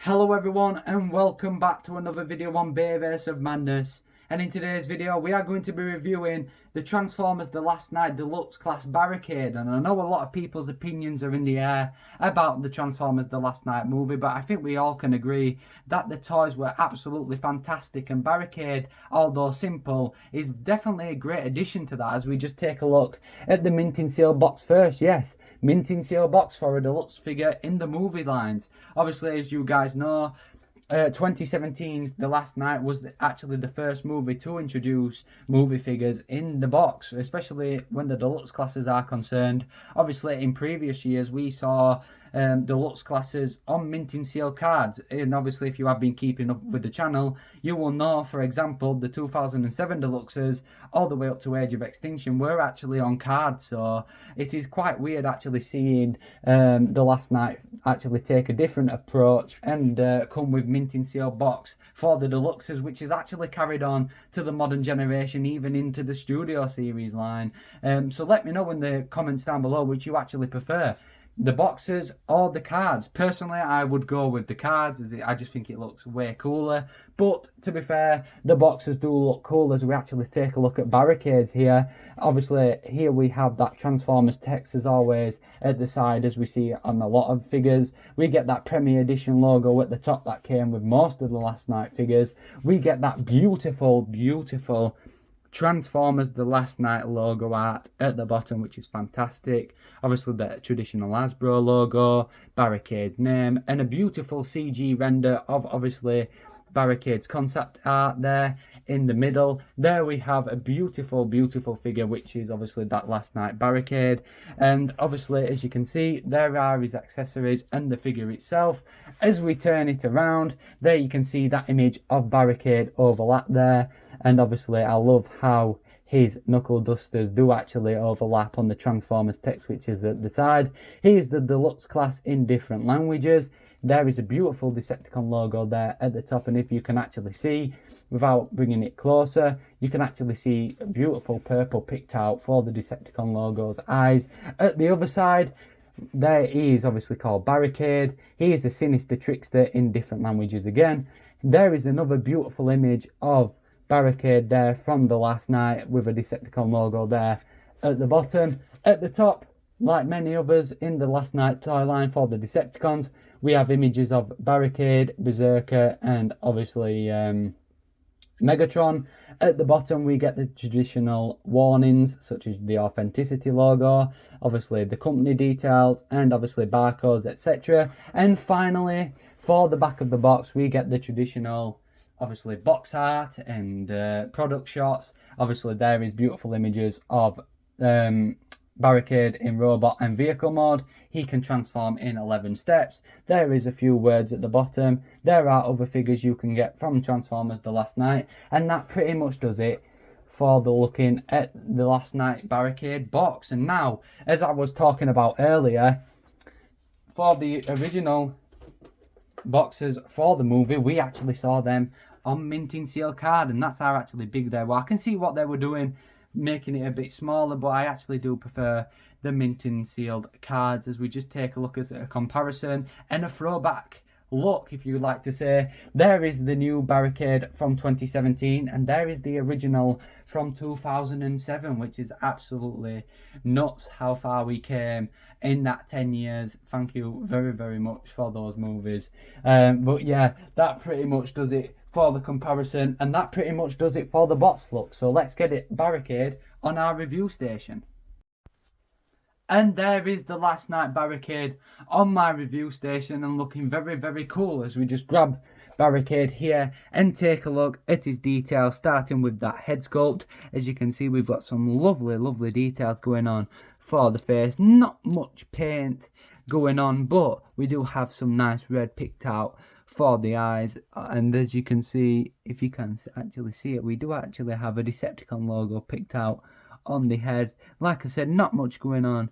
Hello everyone and welcome back to another video on Bayverse of Madness. And in today's video we are going to be reviewing the Transformers The Last Night Deluxe Class Barricade. And I know a lot of people's opinions are in the air about the Transformers The Last Night movie, but I think we all can agree that the toys were absolutely fantastic, and Barricade, although simple, is definitely a great addition to that. As we just take a look at the minting seal box first. Yes, minting seal box for a deluxe figure in the movie lines. Obviously, as you guys know, 2017's The Last Night was actually the first movie to introduce movie figures in the box, especially when the deluxe classes are concerned. Obviously, in previous years, we saw deluxe classes on minting seal cards, and obviously if you have been keeping up with the channel, you will know, for example, the 2007 deluxes all the way up to Age of Extinction were actually on cards. So it is quite weird actually seeing The Last Night actually take a different approach and come with minting seal box for the deluxes, which is actually carried on to the modern generation, even into the Studio Series line. So let me know in the comments down below which you actually prefer, the boxes or the cards. Personally, I would go with the cards, as I just think it looks way cooler. But to be fair, the boxes do look cool as we actually take a look at Barricades here. Obviously, here we have that Transformers text as always at the side, as we see on a lot of figures. We get that Premier Edition logo at the top that came with most of the Last Night figures. We get that beautiful Transformers The Last Night logo art at the bottom, which is fantastic. Obviously the traditional Hasbro logo, Barricade's name, and a beautiful CG render of obviously Barricade's concept art there in the middle. There we have a beautiful figure, which is obviously that Last Night Barricade. And obviously, as you can see, there are his accessories and the figure itself. As we turn it around, there you can see that image of Barricade overlap there. And obviously I love how his knuckle dusters do actually overlap on the Transformers text, which is at the side. Here's the deluxe class in different languages. There is a beautiful Decepticon logo there at the top, and if you can actually see, without bringing it closer, you can actually see a beautiful purple picked out for the Decepticon logo's eyes. At the other side, there he is obviously called Barricade. He is the sinister trickster in different languages again. There is another beautiful image of Barricade there from The Last Night with a Decepticon logo there at the bottom. At the top, like many others in the Last Night toy line for the Decepticons, we have images of Barricade, Berserker, and obviously Megatron. At the bottom we get the traditional warnings such as the authenticity logo, obviously the company details, and obviously barcodes, etc. And finally, for the back of the box, we get the traditional obviously box art and product shots. Obviously there is beautiful images of Barricade in robot and vehicle mode. He can transform in 11 steps. There is a few words at the bottom. There are other figures you can get from Transformers The Last Night, and that pretty much does it for the looking at the Last Night Barricade box. And now, as I was talking about earlier, for the original boxes for the movie, we actually saw them on minting seal card, and that's how actually big they were. I can see what they were doing, making it a bit smaller, but I actually do prefer the minting sealed cards. As we just take a look at a comparison and a throwback look, if you like to say, there is the new Barricade from 2017, and there is the original from 2007, which is absolutely nuts how far we came in that 10 years. Thank you very much for those movies. But yeah, that pretty much does it for the comparison, and that pretty much does it for the box look. So let's get it Barricade on our review station. And there is the Last Night Barricade on my review station, and looking very cool, as we just grab Barricade here and take a look at his details, starting with that head sculpt. As you can see, we've got some lovely details going on for the face. Not much paint going on, but we do have some nice red picked out for the eyes. And as you can see, if you can actually see it, we do actually have a Decepticon logo picked out on the head. Like I said, not much going on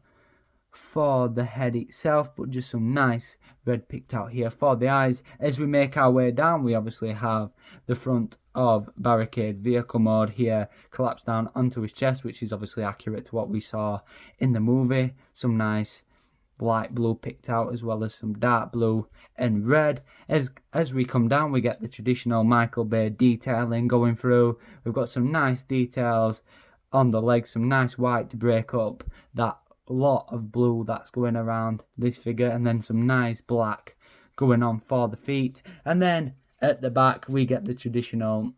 for the head itself, but just some nice red picked out here for the eyes. As we make our way down, we obviously have the front of Barricade's vehicle mode here collapsed down onto his chest, which is obviously accurate to what we saw in the movie. Some nice light blue picked out, as well as some dark blue and red. As we come down, we get the traditional Michael Bay detailing going through. We've got some nice details on the legs, some nice white to break up that lot of blue that's going around this figure, and then some nice black going on for the feet. And then at the back we get the traditional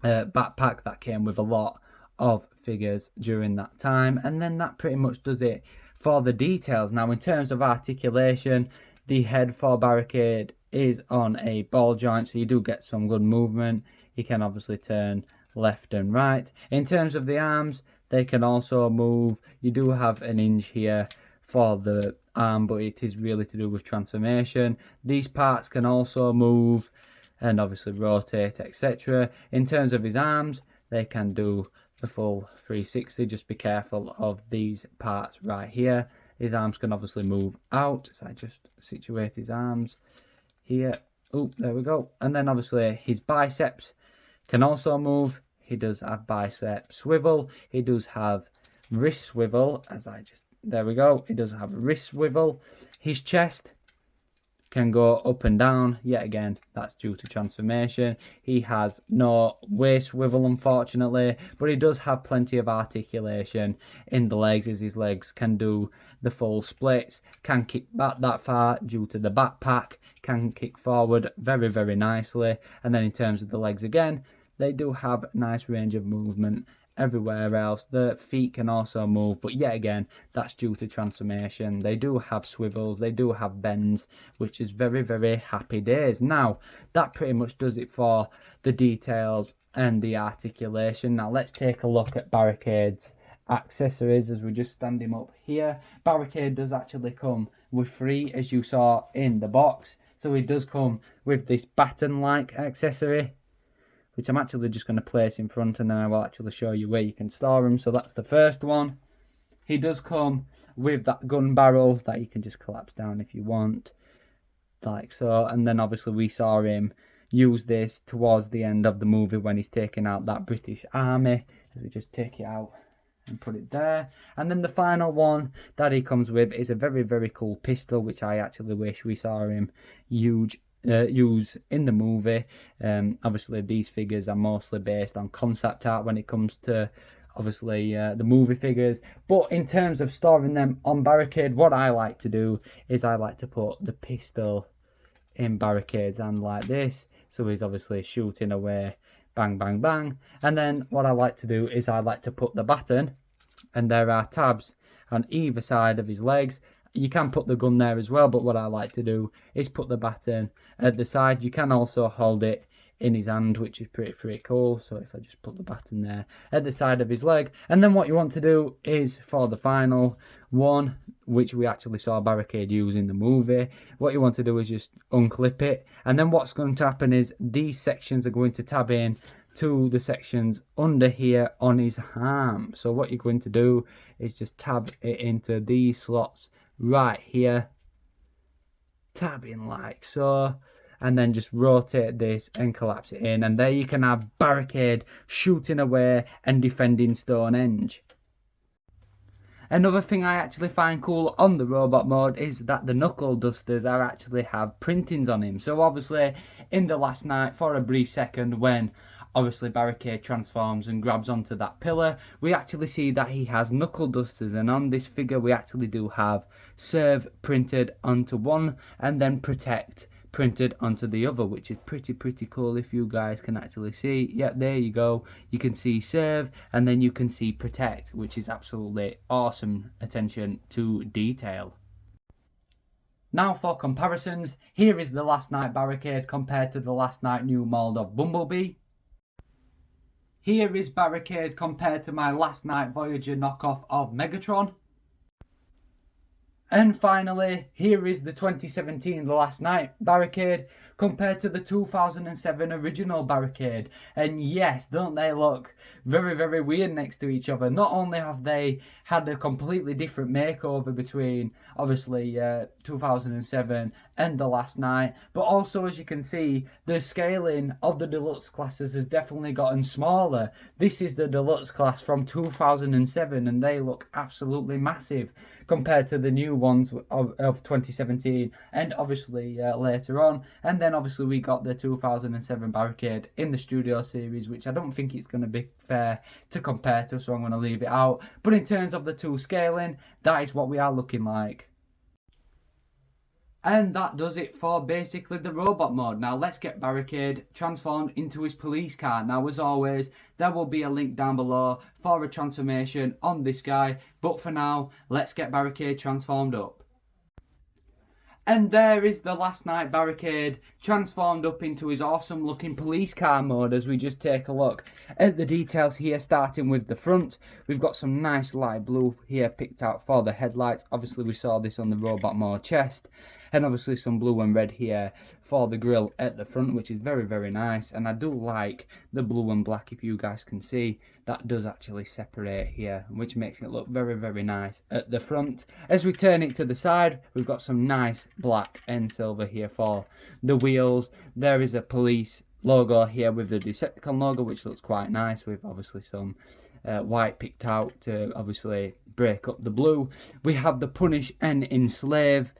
backpack that came with a lot of figures during that time. And then that pretty much does it for the details. Now, in terms of articulation, the head for Barricade is on a ball joint, so you do get some good movement. You can obviously turn left and right. In terms of the arms, they can also move. You do have an hinge here for the arm, but it is really to do with transformation. These parts can also move and obviously rotate, etc. In terms of his arms, they can do the full 360. Just be careful of these parts right here. His arms can obviously move out, so I just situate his arms here. Oh, there we go. And then obviously his biceps can also move. He does have bicep swivel. He does have wrist swivel, there we go. He does have a wrist swivel. His chest can go up and down. Yet again, that's due to transformation. He has no waist swivel, unfortunately, but he does have plenty of articulation in the legs, as his legs can do the full splits, can kick back that far due to the backpack, can kick forward very, very nicely. And then in terms of the legs again, they do have nice range of movement everywhere else. The feet can also move, but yet again, that's due to transformation. They do have swivels, they do have bends, which is very, very happy days. Now, that pretty much does it for the details and the articulation. Now, let's take a look at Barricade's accessories as we just stand him up here. Barricade does actually come with 3, as you saw in the box. So he does come with this baton-like accessory, which I'm actually just going to place in front, and then I will actually show you where you can store them. So that's the first one. He does come with that gun barrel that you can just collapse down if you want, like so. And then obviously we saw him use this towards the end of the movie when he's taking out that British Army, as we just take it out and put it there. And then the final one that he comes with is a very, very cool pistol, which I actually wish we saw him use in the movie. Obviously these figures are mostly based on concept art when it comes to obviously the movie figures, but in terms of storing them on Barricade, what I like to do is I like to put the pistol in Barricade's hand like this, so he's obviously shooting away, bang bang bang. And then what I like to do is I like to put the baton, and there are tabs on either side of his legs. You can put the gun there as well, but what I like to do is put the baton at the side. You can also hold it in his hand, which is pretty cool. So if I just put the baton there at the side of his leg. And then what you want to do is, for the final one, which we actually saw Barricade use in the movie, what you want to do is just unclip it. And then what's going to happen is these sections are going to tab in to the sections under here on his arm. So what you're going to do is just tab it into these slots right here, tab in like so, and then just rotate this and collapse it in, and there you can have Barricade shooting away and defending Stonehenge. Another thing I actually find cool on the robot mode is that the knuckle dusters are actually have printings on him. So obviously in the last night, for a brief second, when obviously Barricade transforms and grabs onto that pillar, we actually see that he has knuckle dusters, and on this figure we actually do have serve printed onto one and then protect printed onto the other, which is pretty cool. If you guys can actually see, yep, there you go, you can see serve and then you can see protect, which is absolutely awesome attention to detail. Now for comparisons, here is the Last Night Barricade compared to the Last Night new mold of Bumblebee. Here is Barricade compared to my Last Night Voyager knockoff of Megatron. And finally, here is the 2017 The Last Night Barricade compared to the 2007 original Barricade. And yes, don't they look very weird next to each other? Not only have they had a completely different makeover between obviously 2007 and the Last Night. But also, as you can see, the scaling of the Deluxe classes has definitely gotten smaller. This is the Deluxe class from 2007, and they look absolutely massive compared to the new ones of 2017, and obviously later on. And then obviously we got the 2007 Barricade in the Studio series, which I don't think it's going to be fair to compare to, so I'm going to leave it out. But in terms of the two scaling, that is what we are looking like. And that does it for basically the robot mode. Now let's get Barricade transformed into his police car. Now as always, there will be a link down below for a transformation on this guy. But for now, let's get Barricade transformed up. And there is the Last Night Barricade transformed up into his awesome looking police car mode. As we just take a look at the details here, starting with the front, we've got some nice light blue here picked out for the headlights. Obviously we saw this on the robot mode chest, and obviously some blue and red here for the grille at the front, which is very, very nice. And I do like the blue and black, if you guys can see, that does actually separate here, which makes it look very, very nice at the front. As we turn it to the side, we've got some nice black and silver here for the wheels. There is a police logo here with the Decepticon logo, which looks quite nice, with obviously some white picked out to obviously break up the blue. We have the Punish and Enslave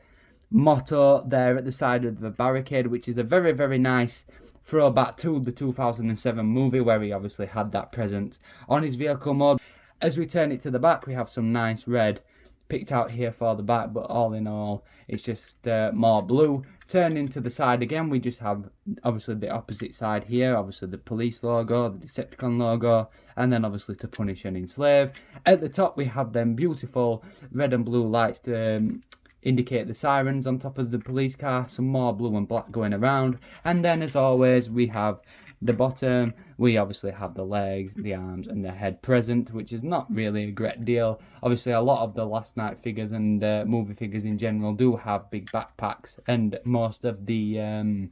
motto there at the side of the Barricade, which is a very, very nice throwback to the 2007 movie, where he obviously had that present on his vehicle mode. As we turn it to the back, we have some nice red picked out here for the back, but all in all it's just more blue. Turning to the side again, we just have obviously the opposite side here, obviously the police logo, the Decepticon logo, and then obviously to Punish and Enslave. At the top we have them beautiful red and blue lights to indicate the sirens on top of the police car, some more blue and black going around. And then as always we have the bottom, we obviously have the legs, the arms and the head present, which is not really a great deal. Obviously a lot of the Last Night figures and movie figures in general do have big backpacks, and most of the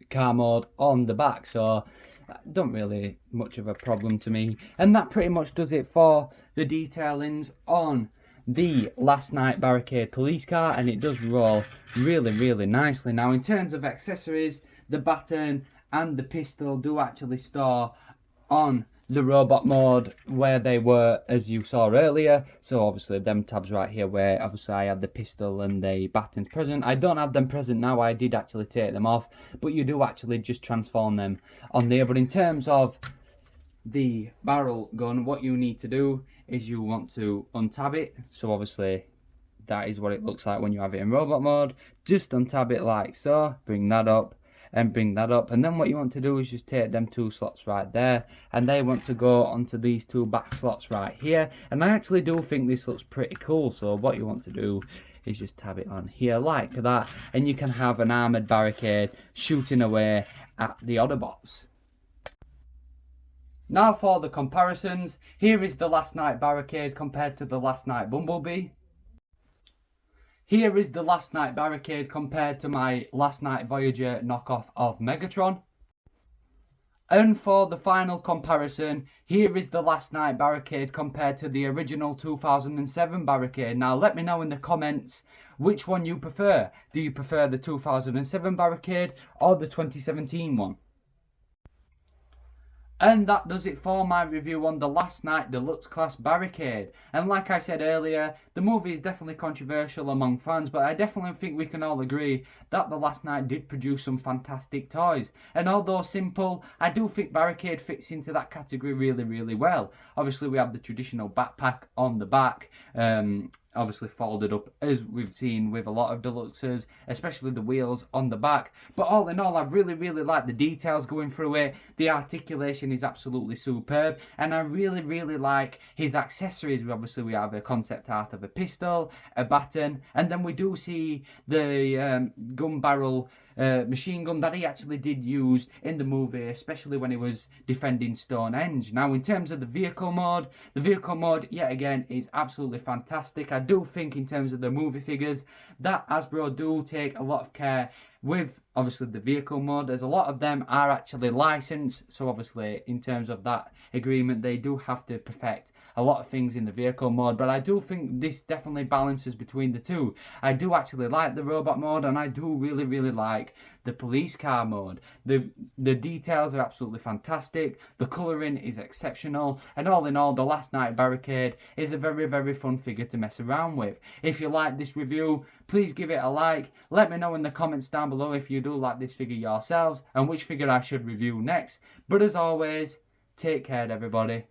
car mode on the back, so don't really much of a problem to me. And that pretty much does it for the detailings on the Last Night Barricade police car, and it does roll really, really nicely. Now in terms of accessories, the baton and the pistol do actually store on the robot mode where they were, as you saw earlier. So obviously them tabs right here where obviously I had the pistol and the batons present. I don't have them present now, I did actually take them off, but you do actually just transform them on there. But in terms of the barrel gun, what you need to do is you want to untab it. So obviously that is what it looks like when you have it in robot mode. Just untab it like so, bring that up and bring that up, and then what you want to do is just take them two slots right there, and they want to go onto these two back slots right here. And I actually do think this looks pretty cool, so what you want to do is just tab it on here like that, and you can have an armoured Barricade shooting away at the Autobots. Now for the comparisons, here is the Last Night Barricade compared to the Last Night Bumblebee. Here is the Last Night Barricade compared to my Last Night Voyager knockoff of Megatron. And for the final comparison, here is the Last Night Barricade compared to the original 2007 Barricade. Now let me know in the comments which one you prefer. Do you prefer the 2007 Barricade or the 2017 one? And that does it for my review on the Last Night Deluxe Class Barricade. And like I said earlier, the movie is definitely controversial among fans, but I definitely think we can all agree that the Last Night did produce some fantastic toys. And although simple, I do think Barricade fits into that category really, really well. Obviously we have the traditional backpack on the back, obviously folded up as we've seen with a lot of Deluxes, especially the wheels on the back. But all in all, I really, really like the details going through it. The articulation is absolutely superb, and I really, really like his accessories. Obviously we have a concept art of a pistol, a baton, and then we do see the gun barrel machine gun that he actually did use in the movie, especially when he was defending Stonehenge. Now in terms of the vehicle mode yet again is absolutely fantastic. I do think in terms of the movie figures that Hasbro do take a lot of care with obviously the vehicle mode, as a lot of them are actually licensed, so obviously in terms of that agreement they do have to perfect a lot of things in the vehicle mode, but I do think this definitely balances between the two. I do actually like the robot mode, and I do really like the police car mode. The details are absolutely fantastic, the colouring is exceptional, and all in all, the Last Night Barricade is a very fun figure to mess around with. If you like this review, please give it a like. Let me know in the comments down below if you do like this figure yourselves and which figure I should review next. But as always, take care everybody.